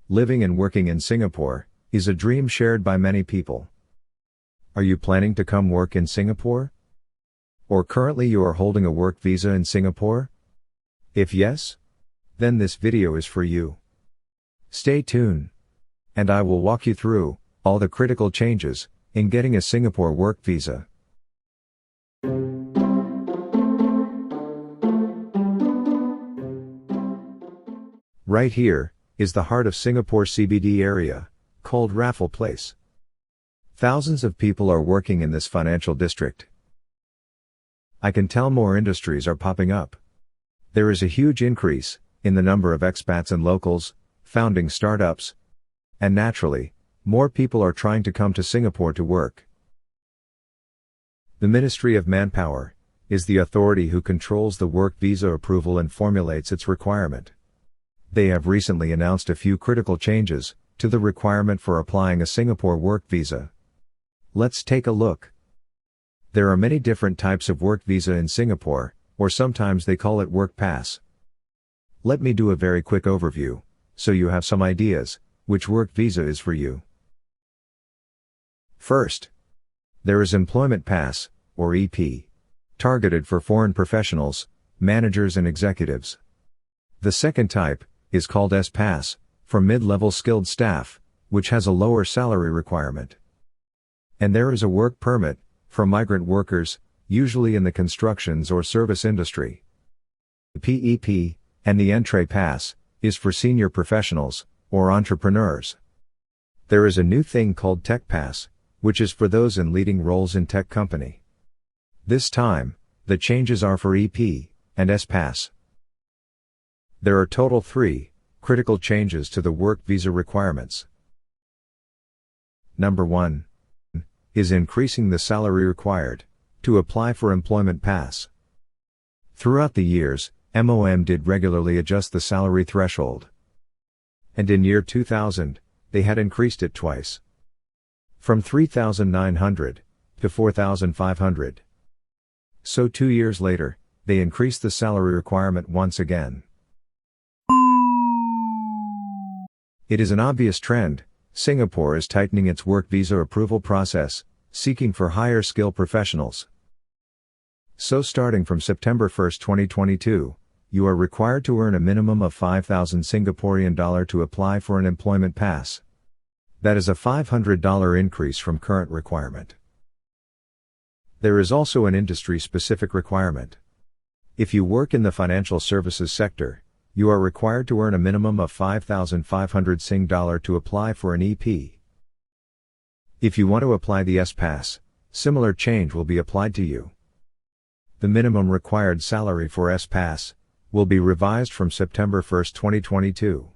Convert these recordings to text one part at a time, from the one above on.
Living and working in Singapore is a dream shared by many people. Are you planning to come work in Singapore? Or currently you are holding a work visa in Singapore? If yes, then this video is for you. Stay tuned, and I will walk you through all the critical changes in getting a Singapore work visa. Right here is the heart of Singapore CBD area, called Raffles Place. Thousands of people are working in this financial district. I can tell more industries are popping up. There is a huge increase in the number of expats and locals, founding startups, and naturally, more people are trying to come to Singapore to work. The Ministry of Manpower is the authority who controls the work visa approval and formulates its requirement. They have recently announced a few critical changes to the requirement for applying a Singapore work visa. Let's take a look. There are many different types of work visa in Singapore, or sometimes they call it work pass. Let me do a very quick overview, so you have some ideas which work visa is for you. First, there is Employment Pass, or EP, targeted for foreign professionals, managers and executives. The second type is called S-Pass, for mid-level skilled staff, which has a lower salary requirement. And there is a Work Permit, for migrant workers, usually in the constructions or service industry. The PEP, and the Entree Pass, is for senior professionals, or entrepreneurs. There is a new thing called Tech Pass, which is for those in leading roles in tech company. This time, the changes are for EP, and S-Pass. There are total 3 critical changes to the work visa requirements. Number 1 is increasing the salary required to apply for Employment Pass. Throughout the years, MOM did regularly adjust the salary threshold. And in year 2000, they had increased it twice. From 3,900 to 4,500. So 2 years later, they increased the salary requirement once again. It is an obvious trend. Singapore is tightening its work visa approval process, seeking for higher skill professionals. So starting from September 1, 2022, you are required to earn a minimum of 5,000 Singaporean dollar to apply for an employment pass. That is a $500 increase from current requirement. There is also an industry-specific requirement. If you work in the financial services sector, you are required to earn a minimum of 5,500 Sing dollar to apply for an EP. If you want to apply the S-Pass, similar change will be applied to you. The minimum required salary for S-Pass will be revised from September 1, 2022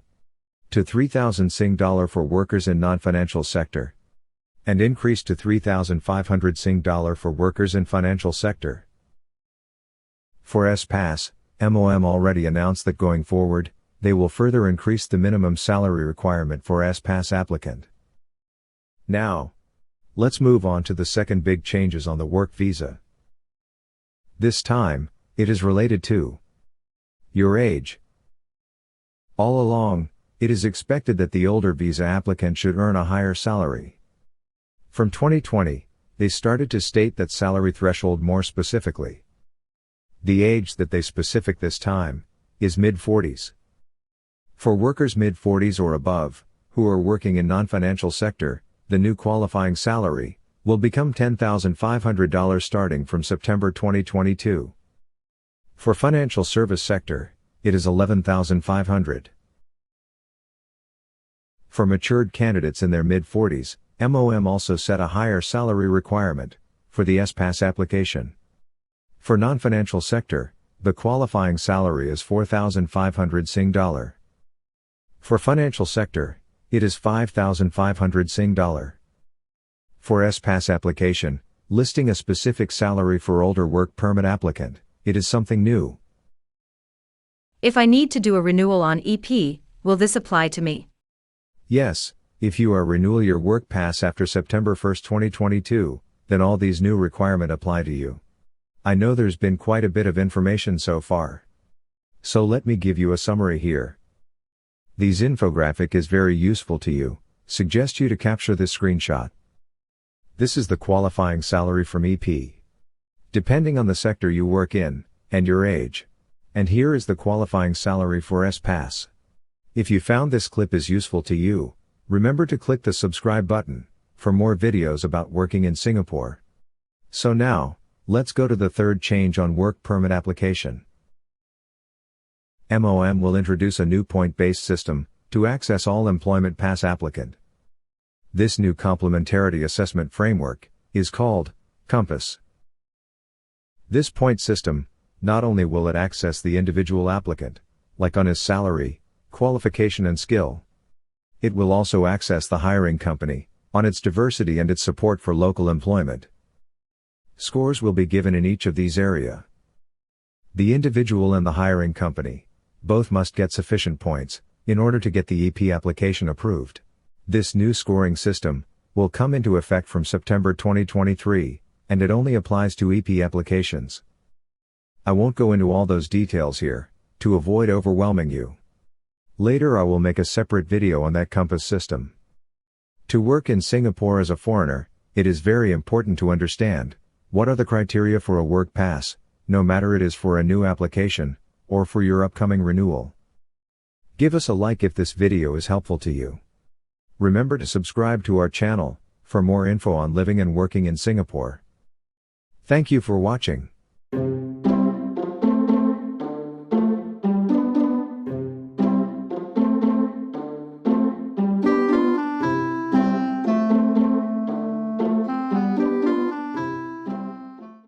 to 3,000 Sing dollar for workers in non-financial sector, and increased to 3,500 Sing dollar for workers in financial sector. For S-Pass, MOM already announced that going forward, they will further increase the minimum salary requirement for S-Pass applicant. Now, let's move on to the second big changes on the work visa. This time, it is related to your age. All along, it is expected that the older visa applicant should earn a higher salary. From 2020, they started to state that salary threshold more specifically. The age that they specific this time is mid-40s. For workers mid-40s or above, who are working in non-financial sector, the new qualifying salary will become $10,500 starting from September 2022. For financial service sector, it is $11,500. For matured candidates in their mid-40s, MOM also set a higher salary requirement for the S-Pass application. For non-financial sector, the qualifying salary is 4,500 Sing dollar. For financial sector, it is 5,500 Sing dollar. For S-Pass application, listing a specific salary for older work permit applicant, it is something new. If I need to do a renewal on EP, will this apply to me? Yes, if you are renewal your work pass after September 1, 2022, then all these new requirements apply to you. I know there's been quite a bit of information so far. So let me give you a summary here. These infographic is very useful to you, suggest you to capture this screenshot. This is the qualifying salary from EP. Depending on the sector you work in, and your age. And here is the qualifying salary for S-Pass. If you found this clip is useful to you, remember to click the subscribe button, for more videos about working in Singapore. So now, let's go to the third change on work permit application. MOM will introduce a new point-based system, to access all employment pass applicant. This new complementarity assessment framework, is called, Compass. This point system, not only will it access the individual applicant, like on his salary, qualification and skill. It will also access the hiring company, on its diversity and its support for local employment. Scores will be given in each of these areas. The individual and the hiring company, both must get sufficient points, in order to get the EP application approved. This new scoring system, will come into effect from September 2023, and it only applies to EP applications. I won't go into all those details here, to avoid overwhelming you. Later I will make a separate video on that Compass system. To work in Singapore as a foreigner, it is very important to understand, what are the criteria for a work pass, no matter it is for a new application, or for your upcoming renewal. Give us a like if this video is helpful to you. Remember to subscribe to our channel, for more info on living and working in Singapore. Thank you for watching.